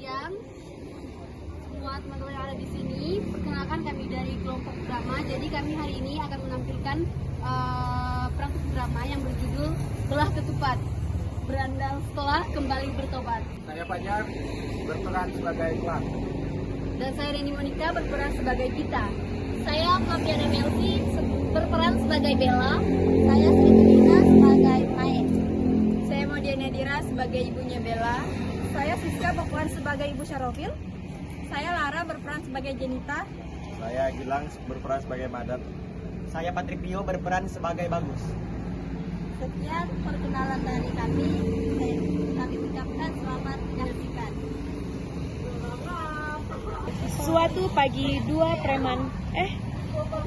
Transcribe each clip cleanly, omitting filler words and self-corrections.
siang semua teman-teman yang ada di sini. Perkenalkan, kami dari kelompok drama. Jadi kami hari ini akan menampilkan praktik drama yang berjudul Belah Ketupat. Berandal setelah kembali bertobat. Saya Fajar, berperan sebagai Clark. Dan saya Reni Monica, berperan sebagai Gita. Saya Fabiana Melsi, berperan sebagai Bella. Saya Sri Tulina sebagai Mae. Saya Modiana Dira sebagai ibunya Bella. Saya Siska berperan sebagai Ibu Syarofil. Saya Lara berperan sebagai Jenita. Saya Gilang, berperan sebagai Madat. Saya Patrick Pio, berperan sebagai Bagus. Sekian perkenalan dari kami. Kami ucapkan selamat menyaksikan. Suatu pagi, dua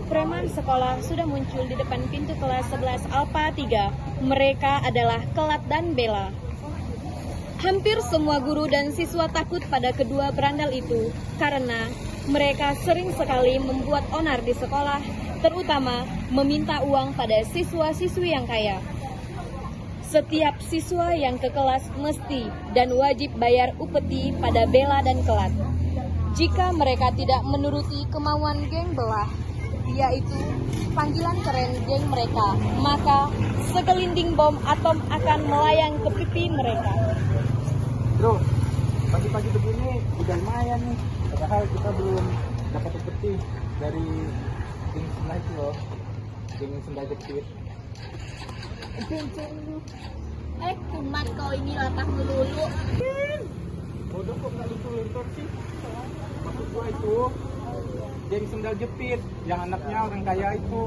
preman sekolah sudah muncul di depan pintu kelas 11 Alpha 3. Mereka adalah Kelat dan Bella. Hampir semua guru dan siswa takut pada kedua berandal itu karena mereka sering sekali membuat onar di sekolah, terutama meminta uang pada siswa-siswi yang kaya. Setiap siswa yang ke kelas mesti dan wajib bayar upeti pada Bella dan Kelat. Jika mereka tidak menuruti kemauan geng Belah, yaitu panggilan keren geng mereka, maka segelinding bom atom akan melayang ke pipi mereka. Bro, pagi-pagi begini udah lumayan nih. Padahal kita belum dapat upeti dari geng sebelah itu loh. Geng sendal jepit. Kumat kau ini latah melulu. Bodoh kok nggak luntur sih? Maksud gua itu geng sendal jepit yang anaknya orang kaya itu.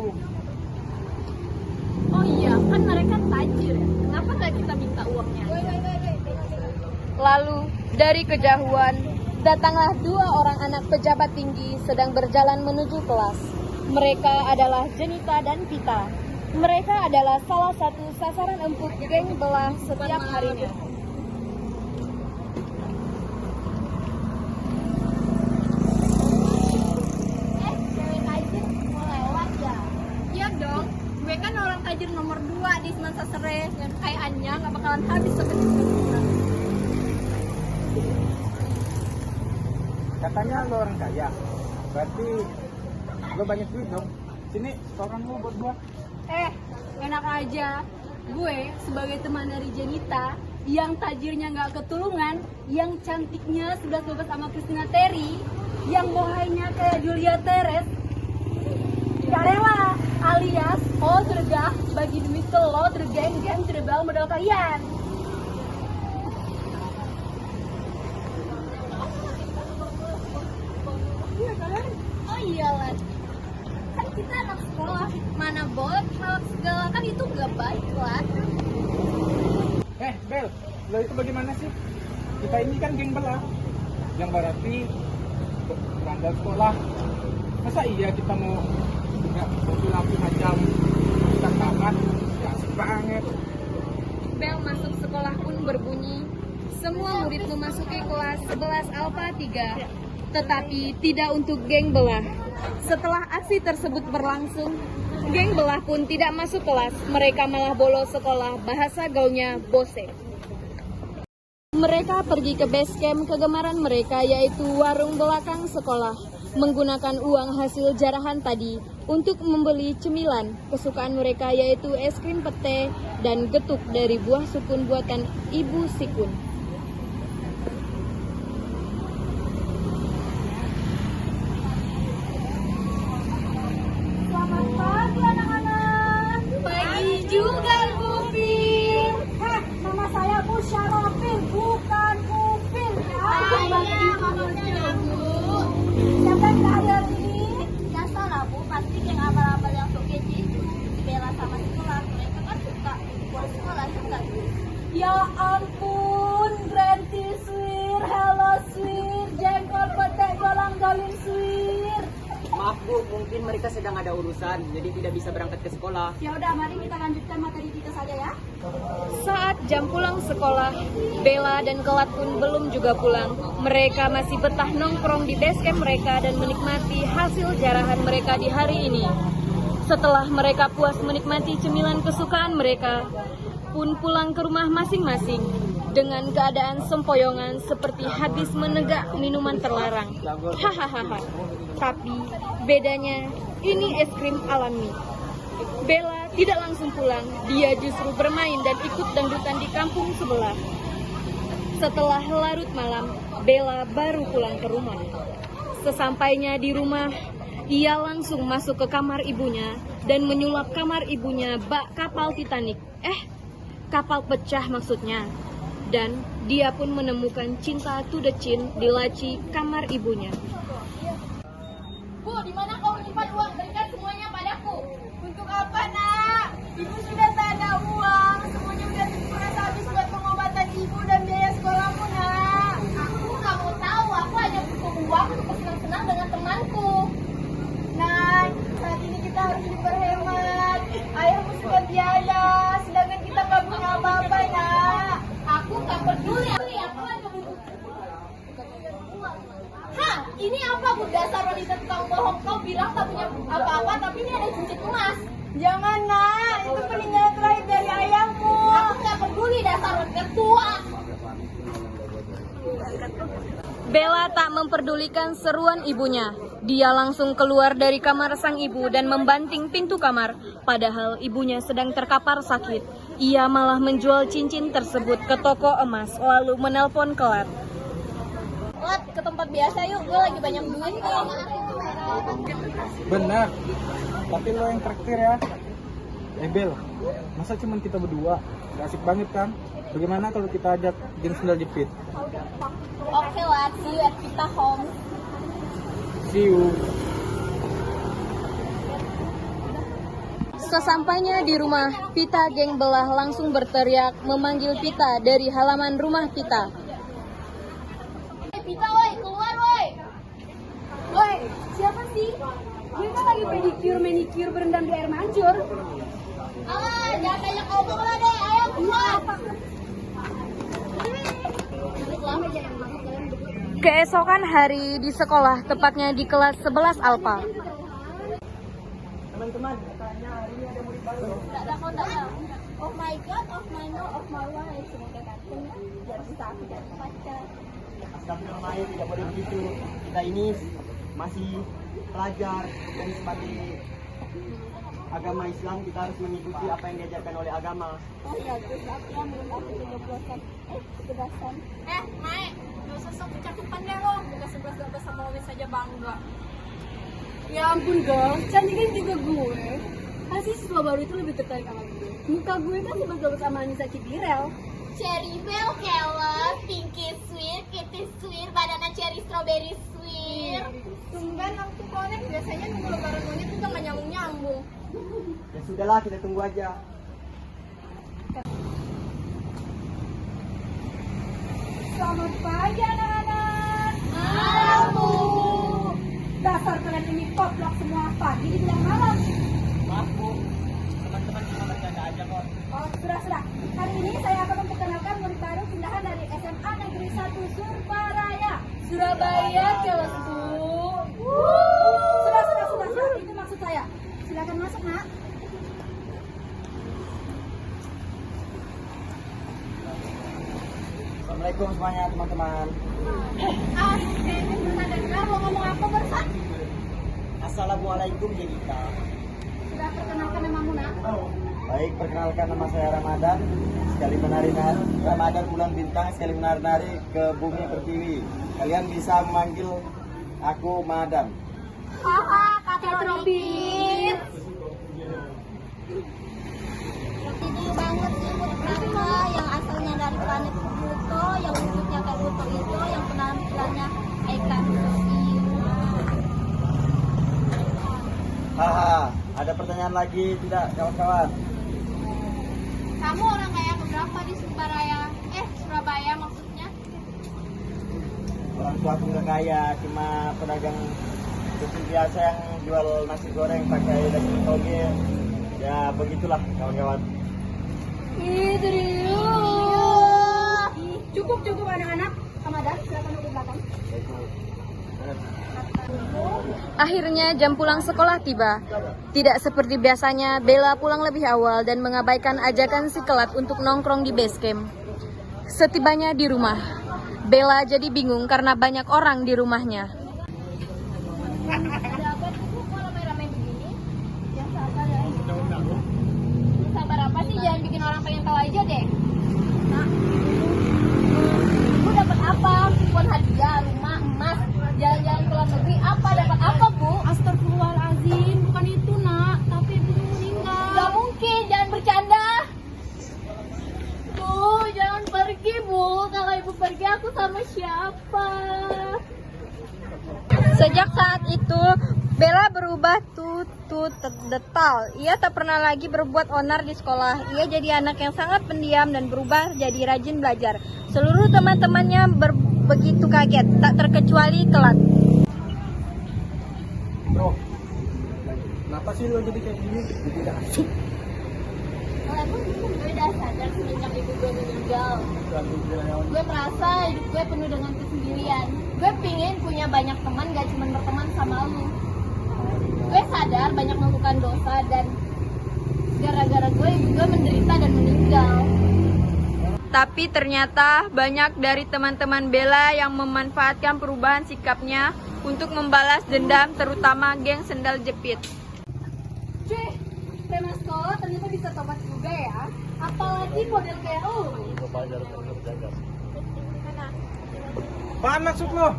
Oh iya, kan mereka tajir ya. Kenapa nggak kita minta uangnya? Lalu dari kejauhan datanglah dua orang anak pejabat tinggi sedang berjalan menuju kelas. Mereka adalah Jenita dan Pita. Mereka adalah salah satu sasaran empuk geng Belah setiap harinya. Cewek tajir mau lewat ya? Iya dong, gue kan orang tajir nomor 2 di Semen Sasere. Yang kekayaannya gak bakalan habis sampai sekarang. Katanya lo orang kaya, berarti lo banyak duit dong. Sini, seorang lo buat gua. Enak aja. Gue sebagai teman dari Jenita, yang tajirnya gak ketulungan, yang cantiknya 11-12 sama Christina Terry, yang bohainya kayak Julia Teres, gak rela, alias oh tergah bagi duit ke lo, tergeng-geng, terbal modal kalian. Oh iyalah, kan kita anak sekolah, mana boleh hal segala, kan itu nggak baik lah. Bel, lo itu bagaimana sih? Kita ini kan geng Belah, yang berarti berandal sekolah. Masa iya kita mau lampu macam kita tamat? Ya asik banget. Bel masuk sekolah pun berbunyi. Semua murid memasuki kelas 11 Alpha 3. Tetapi tidak untuk geng Belah. Setelah aksi tersebut berlangsung, geng Belah pun tidak masuk kelas. Mereka malah bolos sekolah, bahasa gaulnya bose. Mereka pergi ke base camp kegemaran mereka, yaitu warung belakang sekolah, menggunakan uang hasil jarahan tadi untuk membeli cemilan kesukaan mereka, yaitu es krim pete dan getuk dari buah sukun buatan Ibu Sikun. Selamat pagi anak-anak. Pagi juga Pupil. Nama saya Bu Syarofil, bukan Pupil ya. Iya, maksudnya Bu. Siapa yang hadir ini? Biasalah Bu, pasti yang abal-abal yang sok kece itu Bella sama sekolah. Mereka kan suka buat sekolah juga. Ya ampun, Granty Swir, hello Swir, jengkol petek golang-galing Swir. Maaf Bu, mungkin mereka sedang ada urusan, jadi tidak bisa berangkat ke sekolah. Ya udah, mari kita lanjutkan materi kita saja ya. Saat jam pulang sekolah, Bella dan Kelat pun belum juga pulang. Mereka masih betah nongkrong di base camp mereka dan menikmati hasil jarahan mereka di hari ini. Setelah mereka puas menikmati cemilan kesukaan mereka, pun pulang ke rumah masing-masing. dengan keadaan sempoyongan seperti habis menegak minuman terlarang. Hahaha. Tapi bedanya ini es krim alami. Bella tidak langsung pulang, dia justru bermain dan ikut dangdutan di kampung sebelah. Setelah larut malam, Bella baru pulang ke rumah. Sesampainya di rumah, ia langsung masuk ke kamar ibunya dan menyulap kamar ibunya bak kapal Titanic. Kapal pecah maksudnya. Dan dia pun menemukan cinta to the chin di laci kamar ibunya. Bu, di mana kau menyimpan uang? Berikan semuanya padaku. Untuk apa, Nak? Ibu sudah tak ada uang. Semuanya sudah terkuras habis buat pengobatan ibu dan biaya sekolahmu, Nak. Aku nggak mau tahu. Aku hanya butuh uang untuk senang-senang dengan temanku. Nah, saat ini kita harus hidup berhemat. Ayahmu sudah tiada, sedangkan kita nggak punya apa-apa, Nak. Aku nggak peduli. Aku hanya butuh. Hah, ini apa Bu? Dasar wanita tukang bohong. Kau bilang tak punya apa-apa, tapi ini ada cincin emas. Jangan, Nak. Itu peninggalan terakhir dari ayahmu. Aku nggak peduli dasar wanita tua. Bella tak memperdulikan seruan ibunya. Dia langsung keluar dari kamar sang ibu dan membanting pintu kamar. Padahal ibunya sedang terkapar sakit. Ia malah menjual cincin tersebut ke toko emas, lalu menelpon Kelat. Lat, ke tempat biasa yuk. Gue lagi banyak duit nih. Benar. Tapi lo yang traktir ya. Bel, masa cuma kita berdua? Gak asik banget kan? Bagaimana kalau kita ajak geng sendal jepit? Oke, Lat. See you at Pita Home. See you. Sesampainya di rumah, Pita geng belah langsung berteriak memanggil Pita dari halaman rumah Pita. Pita, woi, keluar, woi. Woi, siapa sih? Gue kan lagi pedicure, manicure berendam di air mancur. Alah, jangan banyak ngomong lah deh. Ayo keluar. Keesokan hari di sekolah, tepatnya di kelas 11 Alpha. Teman-teman, katanya hari ini ada murid baru. Tak ada kau tak tahu. Oh my god, of my no, of my life. Semoga ganteng ya. Biar bisa aku jadi pacar. Astagfirullahaladzim, tidak boleh begitu. Kita ini masih pelajar dan sebagai agama Islam kita harus mengikuti apa yang diajarkan oleh agama. Oh iya, terus aku yang menurut aku kejeblosan. Ketegasan. Mae, gak usah sok kecakupan deh lo. Bukan 11-12 sama Owi saja bangga. Ya ampun dong, cantiknya juga gue. Pasti siswa baru itu lebih tertarik sama gue. Muka gue kan sebel-sebel sama Anissa Cibirel. Cherry bell keller, pinky sweet, kitty sweet, banana cherry strawberry sweet. Tumben waktu konek biasanya nunggu lebaran monyet juga gak nyambung-nyambung. Ya sudahlah, kita tunggu aja. Selamat pagi anak-anak. Halo Bu. Dasar kalian ini koplok semua, pagi dibilang malam. Maaf Bu, teman-teman cuma bercanda aja kok. Oh, sudah. Hari ini saya akan memperkenalkan murid baru pindahan dari SMA Negeri 1 Surbaraya, Surabaya kelas 2. Sudah. Itu maksud saya. Silakan masuk, Nak. Assalamualaikum semuanya teman-teman. Kayaknya pernah dengar lo ngomong apa barusan? Assalamualaikum Jenita. Sudah perkenalkan namamu, Nak. Baik, perkenalkan nama saya Ramadan. Sekali menari-nari Ramadan bulan bintang, sekali menari-nari ke bumi pertiwi. Kalian bisa memanggil aku Madam. Haha, kata Robin. Jadi banget sih mereka yang asalnya dari planet Pluto, yang wujudnya kayak Pluto itu, yang penampilannya ikan hiu. Haha, ada pertanyaan lagi tidak kawan-kawan? Kamu orang kaya keberapa di Surabaya? Surabaya maksudnya? Orang tua aku nggak kaya, cuma pedagang seperti biasa yang jual nasi goreng pakai daging toge. Ya begitulah kawan-kawan. Itu dia. Cukup anak-anak. Ramadan, silakan duduk belakang. Akhirnya jam pulang sekolah tiba. Tidak seperti biasanya, Bella pulang lebih awal dan mengabaikan ajakan si Kelat untuk nongkrong di base camp. Setibanya di rumah, Bella jadi bingung karena banyak orang di rumahnya. Ada apa tuh Bu? Kok ramai-ramai begini? Yang sabar ya. Sabar apa sih? Jangan bikin orang pengen tahu aja deh. Nah, Bu dapat apa? Kupon hadiah, rumah, emas, jalan-jalan ke luar negeri. Apa dapat apa Bu? Astagfirullahaladzim, bukan itu nak, tapi ibu meninggal. Gak mungkin, jangan bercanda. Bu, jangan pergi Bu. Kalau ibu pergi aku sama siapa? Sejak saat itu, Bella berubah detal. Ia tak pernah lagi berbuat onar di sekolah. Ia jadi anak yang sangat pendiam dan berubah jadi rajin belajar. Seluruh teman-temannya begitu kaget, tak terkecuali Kelat. Bro, kenapa sih lo jadi kayak gini? Tidak asik. Walaupun gue udah sadar semenjak ibu gue meninggal. Gue merasa hidup gue penuh dengan kesendirian. Gue pingin punya banyak teman, gak cuma berteman sama lu. Gue sadar banyak melakukan dosa dan gara-gara gue, ibu gue menderita dan meninggal. Tapi ternyata banyak dari teman-teman Bella yang memanfaatkan perubahan sikapnya untuk membalas dendam, terutama geng sendal jepit. Cuy, tema sekolah ternyata bisa tobat juga ya. Apalagi model kayak lu. Apaan maksud lo?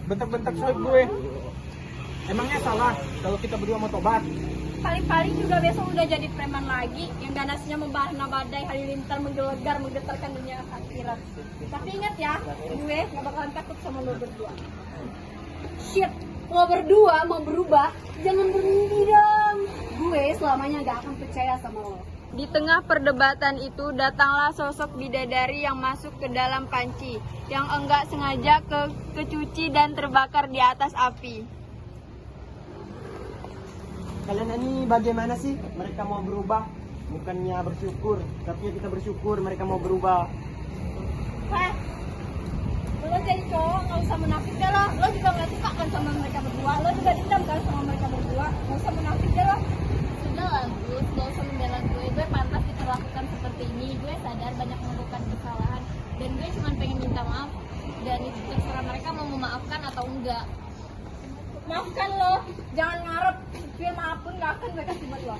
Bentak-bentak sohib gue. Emangnya salah kalau kita berdua mau tobat? Paling-paling juga besok udah jadi preman lagi yang ganasnya membahana badai halilintar menggelegar menggetarkan dunia akhirat. Tapi ingat ya, gue gak bakalan takut sama lo berdua. Shit, lo berdua mau berubah, jangan bermimpi dong. Gue selamanya gak akan percaya sama lo. Di tengah perdebatan itu datanglah sosok bidadari yang masuk ke dalam panci yang enggak sengaja kecuci dan terbakar di atas api. Kalian ini bagaimana sih? Mereka mau berubah, bukannya bersyukur. Tapi kita bersyukur mereka mau berubah. Heh, lo jadi cowok gak usah menafik deh lo. Lo juga gak suka kan sama mereka berdua. Lo juga dendam kan sama mereka berdua. Gak usah menafik deh lo. Sudah lah Gus, gak usah membela gue. Gue pantas diperlakukan seperti ini. Gue sadar banyak melakukan kesalahan. Dan gue cuma pengen minta maaf. Dan itu terserah mereka mau memaafkan atau enggak. Maafkan lo, jangan ngarep. Film apapun gak akan gue kasih buat lo.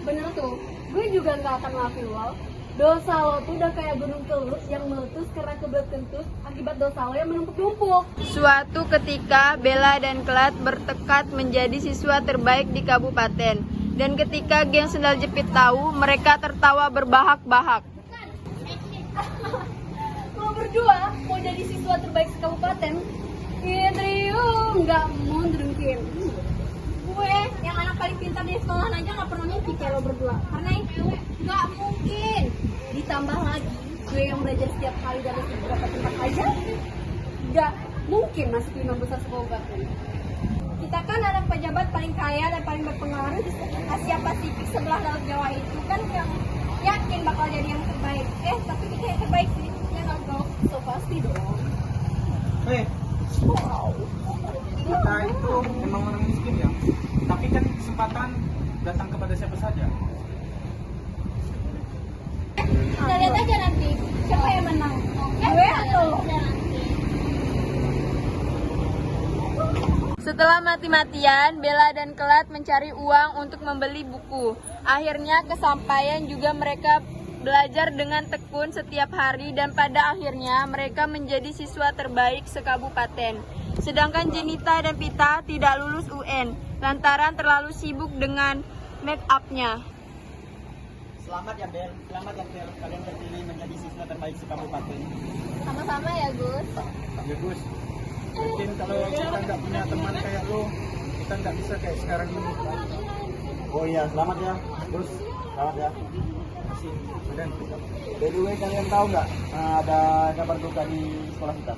Bener tuh, gue juga gak akan maafin lo. Dosa lo tuh udah kayak gunung kelut yang meletus karena kebelet kentut akibat dosa lo yang menumpuk-numpuk. Suatu ketika Bella dan Kelat bertekad menjadi siswa terbaik di kabupaten. Dan ketika geng sendal jepit tahu, mereka tertawa berbahak-bahak. Lo berdua mau jadi siswa terbaik sekabupaten? Idrium, nggak mungkin. Gue yang anak paling pintar di sekolah aja nggak pernah mimpi kayak lo berdua. Karena itu nggak mungkin. Ditambah lagi, gue yang belajar setiap hari dari beberapa tempat aja, nggak mungkin masuk 5 besar sekabupaten. Kita kan anak pejabat paling kaya dan paling berpengaruh di Asia Pasifik sebelah Laut Jawa itu kan yang yakin bakal jadi yang terbaik. Tapi kita yang terbaik sih, ya nggak kok? So pasti dong. Kita itu memang orang miskin ya. Tapi kan kesempatan datang kepada siapa saja. Kita lihat aja nanti. Siapa yang menang? Gue atau lo? Setelah mati-matian, Bella dan Kelat mencari uang untuk membeli buku. Akhirnya kesampaian juga mereka belajar dengan tekun setiap hari dan pada akhirnya mereka menjadi siswa terbaik sekabupaten. Sedangkan Jenita dan Pita tidak lulus UN lantaran terlalu sibuk dengan make up-nya. Selamat ya Bel, kalian terpilih menjadi siswa terbaik sekabupaten. Sama-sama ya Gus. Ya Gus, mungkin kalau kita nggak punya teman kayak lo, kita nggak bisa kayak sekarang ini. Oh iya, selamat ya Gus, selamat ya. Masih, dan By the way, kalian tahu nggak ada kabar duka di sekolah kita?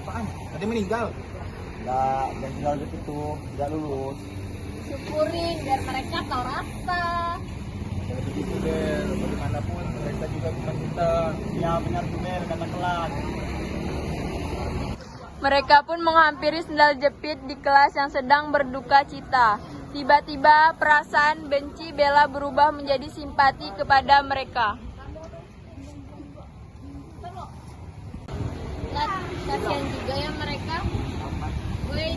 apaan? Ada yang meninggal? Nggak, yang tinggal di situ tidak lulus. Syukurin biar mereka tahu rasa. Kalau begitu Bel, bagaimanapun mereka juga bukan kita. Ya benar tuh Bel, kata Kelat. Mereka pun menghampiri sendal jepit di kelas yang sedang berduka cita. Tiba-tiba perasaan benci Bella berubah menjadi simpati kepada mereka. Kasihan juga ya mereka. Gue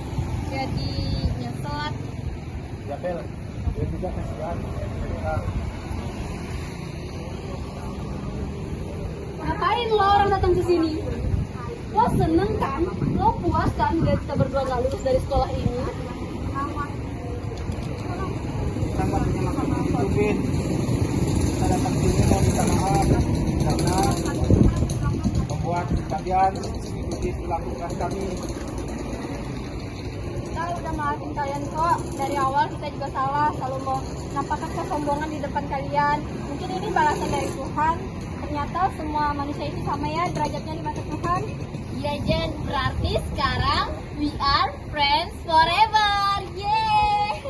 jadi nyesel. Ya Bel, gue juga kasihan. Ngapain lo orang datang ke sini? Lo seneng kan? Lo puas kan lihat kita berdua nggak lulus dari sekolah ini? Kita nggak punya maksud begitu, Bin. Kita datang sini mau minta maaf karena membuat kalian mengikuti perilaku keras kami. Kita udah maafin kalian kok. Dari awal kita juga salah, selalu mau nampakkan kesombongan di depan kalian. Mungkin ini balasan dari Tuhan. Ternyata semua manusia itu sama ya derajatnya di mata Tuhan. Iya Jen, berarti sekarang we are friends forever. Yeay.